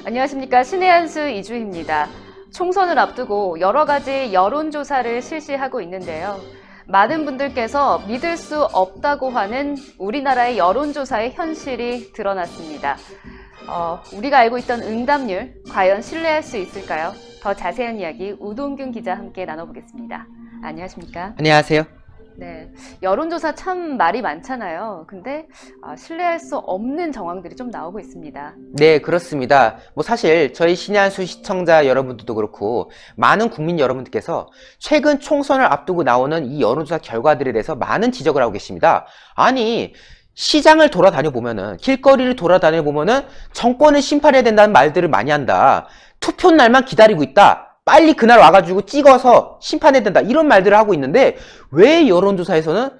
안녕하십니까. 신의 한수 이주희입니다. 총선을 앞두고 여러 가지 여론조사를 실시하고 있는데요. 많은 분들께서 믿을 수 없다고 하는 우리나라의 여론조사의 현실이 드러났습니다. 우리가 알고 있던 응답률, 과연 신뢰할 수 있을까요? 더 자세한 이야기 우동균 기자 함께 나눠보겠습니다. 안녕하십니까? 안녕하세요. 네, 여론조사 참 말이 많잖아요. 근데 신뢰할 수 없는 정황들이 좀 나오고 있습니다. 네, 그렇습니다. 사실 저희 신의 한수 시청자 여러분들도 그렇고 많은 국민 여러분들께서 최근 총선을 앞두고 나오는 이 여론조사 결과들에 대해서 많은 지적을 하고 계십니다. 아니, 시장을 돌아다녀 보면은, 길거리를 돌아다녀 보면은 정권을 심판해야 된다는 말들을 많이 한다. 투표 날만 기다리고 있다. 빨리 그날 와가지고 찍어서 심판해야 된다. 이런 말들을 하고 있는데 왜 여론조사에서는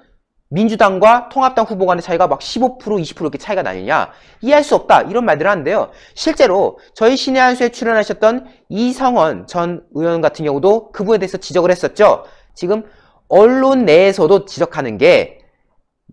민주당과 통합당 후보 간의 차이가 막 15%, 20% 이렇게 차이가 나느냐. 이해할 수 없다. 이런 말들을 하는데요. 실제로 저희 신의 한수에 출연하셨던 이성원 전 의원 같은 경우도 그 부분에 대해서 지적을 했었죠. 지금 언론 내에서도 지적하는 게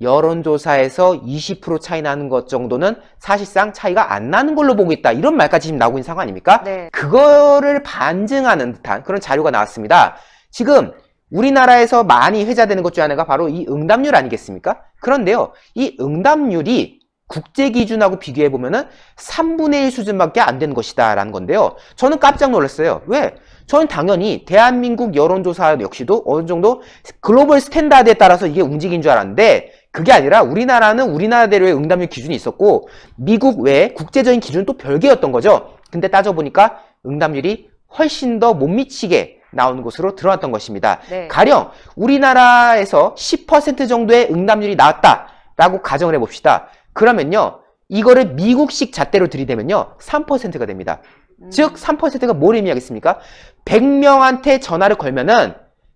여론조사에서 20% 차이 나는 것 정도는 사실상 차이가 안 나는 걸로 보고 있다. 이런 말까지 지금 나오고 있는 상황 아닙니까? 네. 그거를 반증하는 듯한 그런 자료가 나왔습니다. 지금 우리나라에서 많이 회자되는 것 중 하나가 바로 이 응답률 아니겠습니까? 그런데요, 이 응답률이 국제 기준하고 비교해 보면은 3분의 1 수준밖에 안 되는 것이다 라는 건데요. 저는 깜짝 놀랐어요. 왜? 저는 당연히 대한민국 여론조사 역시도 어느 정도 글로벌 스탠다드에 따라서 이게 움직인 줄 알았는데 그게 아니라 우리나라는 우리나라대로의 응답률 기준이 있었고 미국 외에 국제적인 기준은 또 별개였던 거죠. 근데 따져보니까 응답률이 훨씬 더 못 미치게 나오는 것으로 드러났던 것입니다. 네. 가령 우리나라에서 10% 정도의 응답률이 나왔다라고 가정을 해봅시다. 그러면요, 이거를 미국식 잣대로 들이대면요 3%가 됩니다. 즉 3%가 뭘 의미하겠습니까? 100명한테 전화를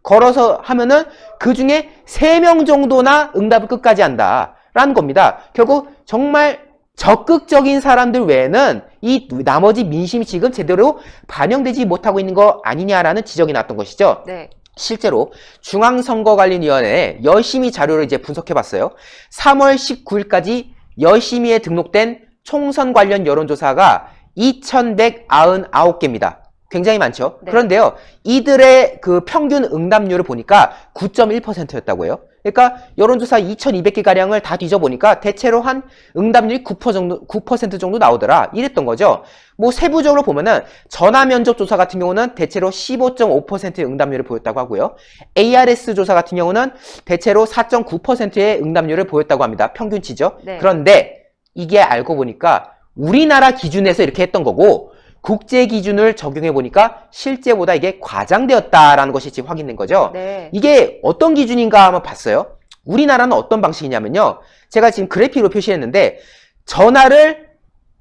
걸어서 하면은 그 중에 3명 정도나 응답을 끝까지 한다라는 겁니다. 결국 정말 적극적인 사람들 외에는 이 나머지 민심이 지금 제대로 반영되지 못하고 있는 거 아니냐라는 지적이 나왔던 것이죠. 네. 실제로 중앙선거관리위원회에 열심히 자료를 이제 분석해봤어요. 3월 19일까지 열심히에 등록된 총선 관련 여론조사가 2199개입니다. 굉장히 많죠. 네. 그런데요, 이들의 그 평균 응답률을 보니까 9.1%였다고요. 그러니까 여론조사 2200개가량을 다 뒤져보니까 대체로 한 응답률이 9% 정도 나오더라. 이랬던 거죠. 세부적으로 보면은 전화면접 조사 같은 경우는 대체로 15.5%의 응답률을 보였다고 하고요. ARS 조사 같은 경우는 대체로 4.9%의 응답률을 보였다고 합니다. 평균치죠. 네. 그런데 이게 알고 보니까 우리나라 기준에서 이렇게 했던 거고 국제 기준을 적용해 보니까 실제보다 이게 과장되었다라는 것이 지금 확인된 거죠. 네. 이게 어떤 기준인가 한번 봤어요. 우리나라는 어떤 방식이냐면요. 제가 지금 그래픽으로 표시했는데 전화를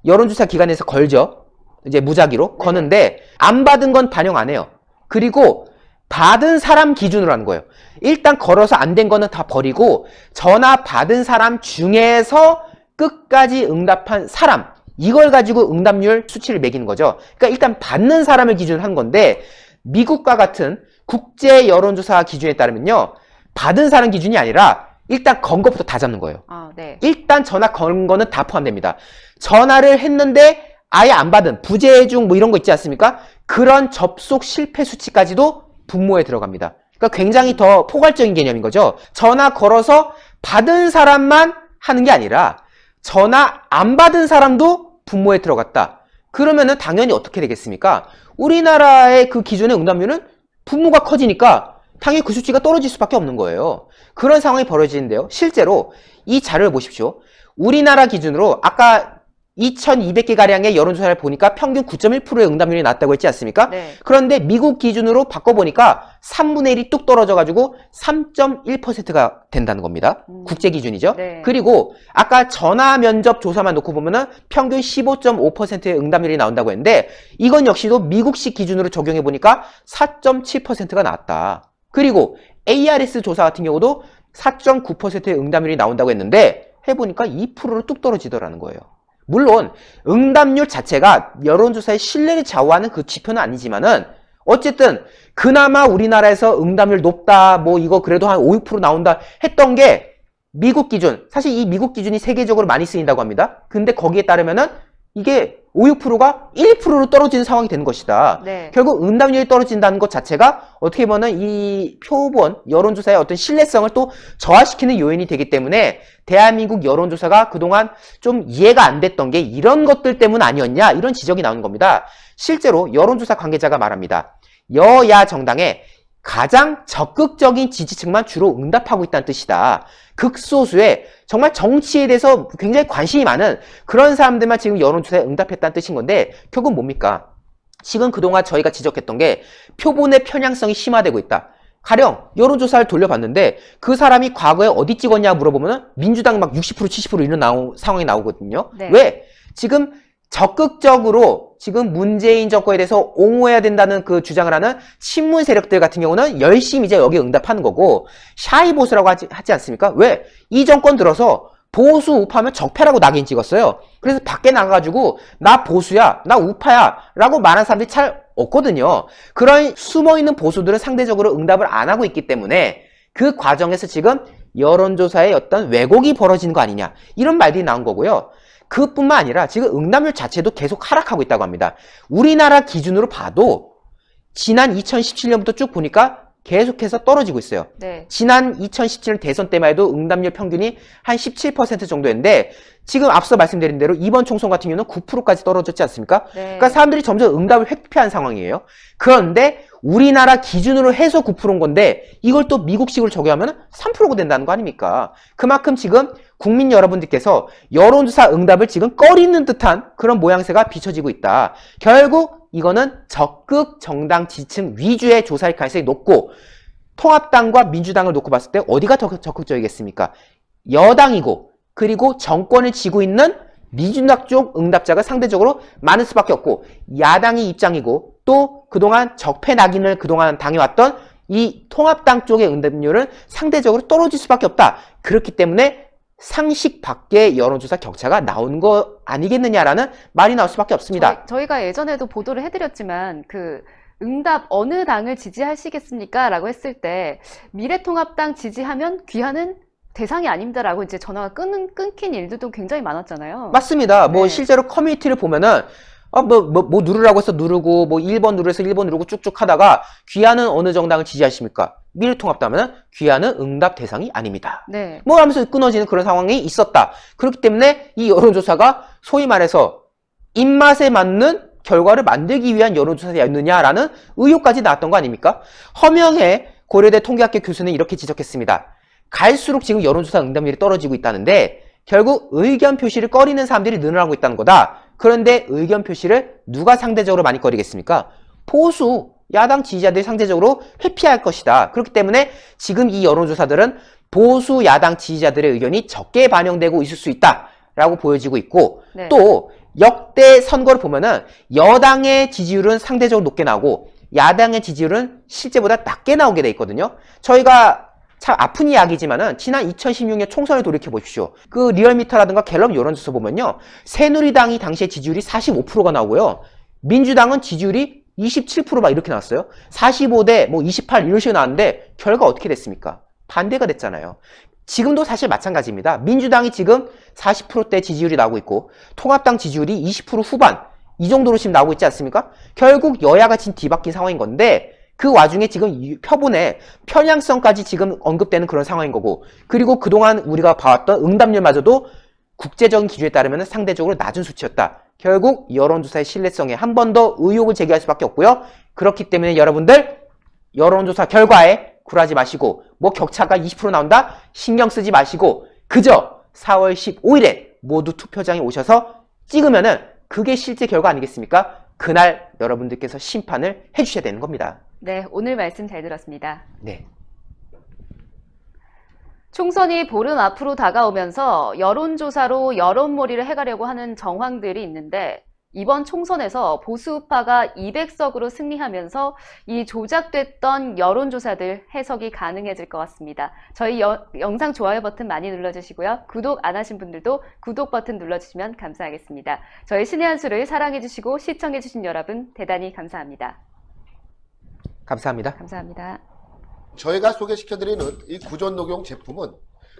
여론조사 기관에서 걸죠. 이제 무작위로 거는데 안 받은 건 반영 안 해요. 그리고 받은 사람 기준으로 하는 거예요. 일단 걸어서 안 된 거는 다 버리고 전화 받은 사람 중에서 끝까지 응답한 사람, 이걸 가지고 응답률 수치를 매기는 거죠. 그러니까 일단 받는 사람을 기준으로 한 건데 미국과 같은 국제 여론조사 기준에 따르면요, 받은 사람 기준이 아니라 일단 건 것부터 다 잡는 거예요. 네. 일단 전화 건 거는 다 포함됩니다. 전화를 했는데 아예 안 받은 부재중 이런 거 있지 않습니까? 그런 접속 실패 수치까지도 분모에 들어갑니다. 그러니까 굉장히 더 포괄적인 개념인 거죠. 전화 걸어서 받은 사람만 하는 게 아니라 전화 안 받은 사람도 분모에 들어갔다. 그러면은 당연히 어떻게 되겠습니까? 우리나라의 그 기준의 응답률은 분모가 커지니까 당연히 그 수치가 떨어질 수밖에 없는 거예요. 그런 상황이 벌어지는데요. 실제로 이 자료를 보십시오. 우리나라 기준으로 아까 2200개가량의 여론조사를 보니까 평균 9.1%의 응답률이 낮다고 했지 않습니까? 네. 그런데 미국 기준으로 바꿔보니까 3분의 1이 뚝 떨어져가지고 3.1%가 된다는 겁니다. 국제 기준이죠. 네. 그리고 아까 전화 면접 조사만 놓고 보면은 평균 15.5%의 응답률이 나온다고 했는데 이건 역시도 미국식 기준으로 적용해보니까 4.7%가 나왔다. 그리고 ARS 조사 같은 경우도 4.9%의 응답률이 나온다고 했는데 해보니까 2%로 뚝 떨어지더라는 거예요. 물론 응답률 자체가 여론조사의 신뢰를 좌우하는 그 지표는 아니지만은 어쨌든 그나마 우리나라에서 응답률 높다, 이거 그래도 한 5, 6% 나온다 했던 게 미국 기준, 사실 이 미국 기준이 세계적으로 많이 쓰인다고 합니다. 근데 거기에 따르면은 이게 5, 6%가 1, 2%로 떨어지는 상황이 되는 것이다. 네. 결국 응답률이 떨어진다는 것 자체가 어떻게 보면 이 표본 여론조사의 어떤 신뢰성을 또 저하시키는 요인이 되기 때문에 대한민국 여론조사가 그동안 좀 이해가 안 됐던 게 이런 것들 때문 아니었냐 이런 지적이 나오는 겁니다. 실제로 여론조사 관계자가 말합니다. 여야 정당의 가장 적극적인 지지층만 주로 응답하고 있다는 뜻이다. 극소수의 정말 정치에 대해서 굉장히 관심이 많은 그런 사람들만 지금 여론조사에 응답했다는 뜻인 건데 결국 뭡니까? 지금 그동안 저희가 지적했던 게 표본의 편향성이 심화되고 있다. 가령 여론조사를 돌려봤는데 그 사람이 과거에 어디 찍었냐 물어보면 민주당 막 60% 70% 이런 상황이 나오거든요. 네. 왜? 지금 적극적으로 지금 문재인 정권에 대해서 옹호해야 된다는 그 주장을 하는 친문 세력들 같은 경우는 열심히 이제 여기에 응답하는 거고 샤이 보수라고 하지 않습니까? 왜? 이 정권 들어서 보수 우파면 적폐라고 낙인 찍었어요. 그래서 밖에 나가가지고 나 보수야, 나 우파야 라고 말하는 사람들이 잘 없거든요. 그런 숨어있는 보수들은 상대적으로 응답을 안 하고 있기 때문에 그 과정에서 지금 여론조사에 어떤 왜곡이 벌어지는 거 아니냐 이런 말들이 나온 거고요. 그뿐만 아니라 지금 응답률 자체도 계속 하락하고 있다고 합니다. 우리나라 기준으로 봐도 지난 2017년부터 쭉 보니까 계속해서 떨어지고 있어요. 네. 지난 2017년 대선 때만 해도 응답률 평균이 한 17% 정도였는데 지금 앞서 말씀드린 대로 이번 총선 같은 경우는 9%까지 떨어졌지 않습니까? 네. 그러니까 사람들이 점점 응답을 회피한 상황이에요. 그런데 우리나라 기준으로 해서 9%인 건데 이걸 또 미국식으로 적용하면 3%가 된다는 거 아닙니까? 그만큼 지금 국민 여러분들께서 여론조사 응답을 지금 꺼리는 듯한 그런 모양새가 비춰지고 있다. 결국 이거는 적극 정당 지지층 위주의 조사일 가능성이 높고 통합당과 민주당을 놓고 봤을 때 어디가 더 적극적이겠습니까? 여당이고 그리고 정권을 쥐고 있는 민주당 쪽 응답자가 상대적으로 많을 수밖에 없고 야당이 입장이고 또 그동안 적폐 낙인을 그동안 당해왔던 이 통합당 쪽의 응답률은 상대적으로 떨어질 수밖에 없다. 그렇기 때문에 상식 밖의 여론조사 격차가 나온 거 아니겠느냐라는 말이 나올 수밖에 없습니다. 저희가 예전에도 보도를 해드렸지만 그 응답 어느 당을 지지하시겠습니까? 라고 했을 때 미래통합당 지지하면 귀하는 대상이 아닙니다라고 이제 전화가 끊긴 일들도 굉장히 많았잖아요. 맞습니다. 뭐 네. 실제로 커뮤니티를 보면은 뭐 누르라고 해서 누르고 뭐 1번 누르해서 1번 누르고 쭉쭉 하다가 귀하는 어느 정당을 지지하십니까? 미래통합당은 귀하는 응답 대상이 아닙니다. 네. 뭐 하면서 끊어지는 그런 상황이 있었다. 그렇기 때문에 이 여론조사가 소위 말해서 입맛에 맞는 결과를 만들기 위한 여론조사였느냐라는 의혹까지 나왔던 거 아닙니까? 허명해 고려대 통계학교 교수는 이렇게 지적했습니다. 갈수록 지금 여론조사 응답률이 떨어지고 있다는데 결국 의견 표시를 꺼리는 사람들이 늘어나고 있다는 거다. 그런데 의견 표시를 누가 상대적으로 많이 꺼리겠습니까? 보수, 야당 지지자들이 상대적으로 회피할 것이다. 그렇기 때문에 지금 이 여론조사들은 보수, 야당 지지자들의 의견이 적게 반영되고 있을 수 있다라고 보여지고 있고 네. 또 역대 선거를 보면은 여당의 지지율은 상대적으로 높게 나오고 야당의 지지율은 실제보다 낮게 나오게 돼 있거든요. 저희가 참 아픈 이야기지만은 지난 2016년 총선을 돌이켜 보십시오. 그 리얼미터라든가 갤럽 여론조사 보면요. 새누리당이 당시에 지지율이 45%가 나오고요. 민주당은 지지율이 27% 이렇게 나왔어요. 45대 뭐 28 이런 식으로 나왔는데 결과 어떻게 됐습니까? 반대가 됐잖아요. 지금도 사실 마찬가지입니다. 민주당이 지금 40%대 지지율이 나오고 있고 통합당 지지율이 20% 후반 이 정도로 지금 나오고 있지 않습니까? 결국 여야가 지금 뒤바뀐 상황인 건데 그 와중에 지금 표본의 편향성까지 지금 언급되는 그런 상황인 거고 그리고 그동안 우리가 봐왔던 응답률마저도 국제적인 기준에 따르면 상대적으로 낮은 수치였다. 결국 여론조사의 신뢰성에 한 번 더 의혹을 제기할 수밖에 없고요. 그렇기 때문에 여러분들 여론조사 결과에 굴하지 마시고 뭐 격차가 20% 나온다? 신경 쓰지 마시고 그저 4월 15일에 모두 투표장에 오셔서 찍으면은 그게 실제 결과 아니겠습니까? 그날 여러분들께서 심판을 해주셔야 되는 겁니다. 네, 오늘 말씀 잘 들었습니다. 네. 총선이 보름 앞으로 다가오면서 여론조사로 여론몰이를 해가려고 하는 정황들이 있는데 이번 총선에서 보수우파가 200석으로 승리하면서 이 조작됐던 여론조사들 해석이 가능해질 것 같습니다. 저희 영상 좋아요 버튼 많이 눌러주시고요. 구독 안 하신 분들도 구독 버튼 눌러주시면 감사하겠습니다. 저희 신의 한 수를 사랑해주시고 시청해주신 여러분 대단히 감사합니다. 감사합니다. 감사합니다. 저희가 소개시켜드리는 이 구존 녹용 제품은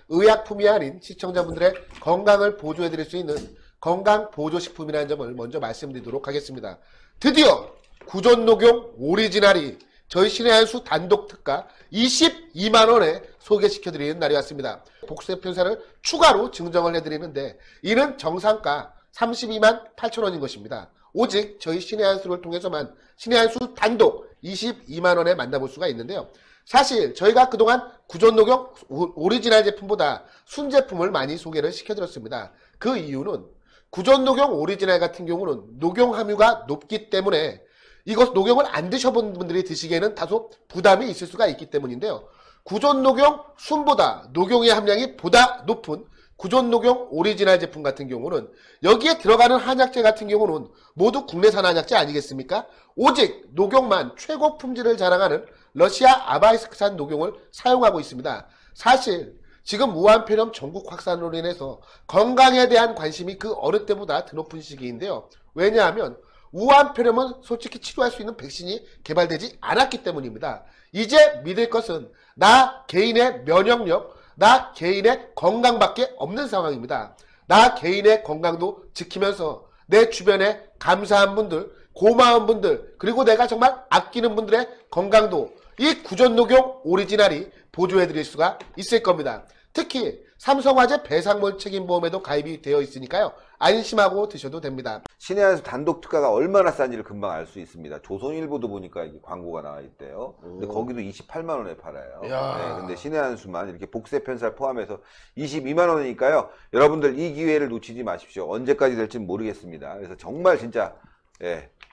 의약품이 아닌 시청자분들의 건강을 보조해드릴 수 있는 건강보조식품이라는 점을 먼저 말씀드리도록 하겠습니다. 드디어 구존녹용 오리지널이 저희 신의 한 수 단독 특가 22만원에 소개시켜드리는 날이 왔습니다. 복세 편사를 추가로 증정을 해드리는데 이는 정상가 32만 8천원인 것입니다. 오직 저희 신의 한 수를 통해서만 신의 한 수 단독 22만원에 만나볼 수가 있는데요. 사실 저희가 그동안 구존녹용 오리지널 제품보다 순제품을 많이 소개를 시켜드렸습니다. 그 이유는 구존녹용 오리지널 같은 경우는 녹용 함유가 높기 때문에 이것 녹용을 안 드셔본 분들이 드시기에는 다소 부담이 있을 수가 있기 때문인데요. 구존녹용 순보다 녹용의 함량이 보다 높은 구존녹용 오리지널 제품 같은 경우는 여기에 들어가는 한약재 같은 경우는 모두 국내산 한약재 아니겠습니까? 오직 녹용만 최고 품질을 자랑하는 러시아 아바이스크산 녹용을 사용하고 있습니다. 사실 지금 무한폐렴 전국 확산으로 인해서 건강에 대한 관심이 그 어느 때보다 더 높은 시기인데요. 왜냐하면 우한폐렴은 솔직히 치료할 수 있는 백신이 개발되지 않았기 때문입니다. 이제 믿을 것은 나 개인의 면역력, 나 개인의 건강밖에 없는 상황입니다. 나 개인의 건강도 지키면서 내 주변에 감사한 분들, 고마운 분들, 그리고 내가 정말 아끼는 분들의 건강도 이 구존녹용 오리지널이 보조해드릴 수가 있을 겁니다. 특히 삼성화재 배상물 책임보험에도 가입이 되어 있으니까요. 안심하고 드셔도 됩니다. 신의 한 수 단독 특가가 얼마나 싼지를 금방 알 수 있습니다. 조선일보도 보니까 이게 광고가 나와 있대요. 근데 거기도 28만 원에 팔아요. 네, 근데 신의 한 수만 이렇게 복세 편살 포함해서 22만 원이니까요. 여러분들 이 기회를 놓치지 마십시오. 언제까지 될지 모르겠습니다. 그래서 정말 진짜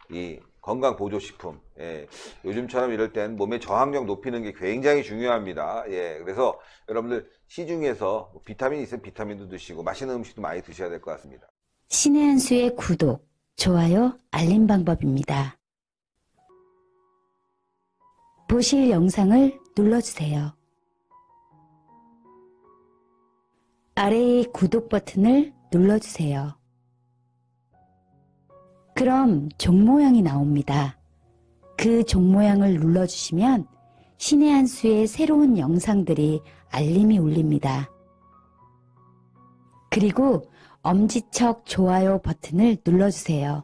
이 건강 보조식품, 요즘처럼 이럴 땐 몸의 저항력 높이는 게 굉장히 중요합니다. 그래서 여러분들 시중에서 비타민 있으면 비타민도 드시고 맛있는 음식도 많이 드셔야 될 것 같습니다. 신의 한 수의 구독, 좋아요, 알림 방법입니다. 보실 영상을 눌러주세요. 아래의 구독 버튼을 눌러주세요. 그럼 종 모양이 나옵니다. 그 종 모양을 눌러주시면 신의 한 수의 새로운 영상들이 알림이 울립니다. 그리고 엄지척 좋아요 버튼을 눌러주세요.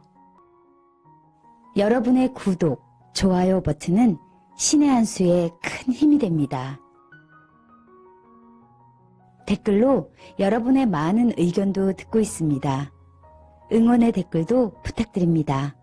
여러분의 구독, 좋아요 버튼은 신의 한 수의 큰 힘이 됩니다. 댓글로 여러분의 많은 의견도 듣고 있습니다. 응원의 댓글도 부탁드립니다.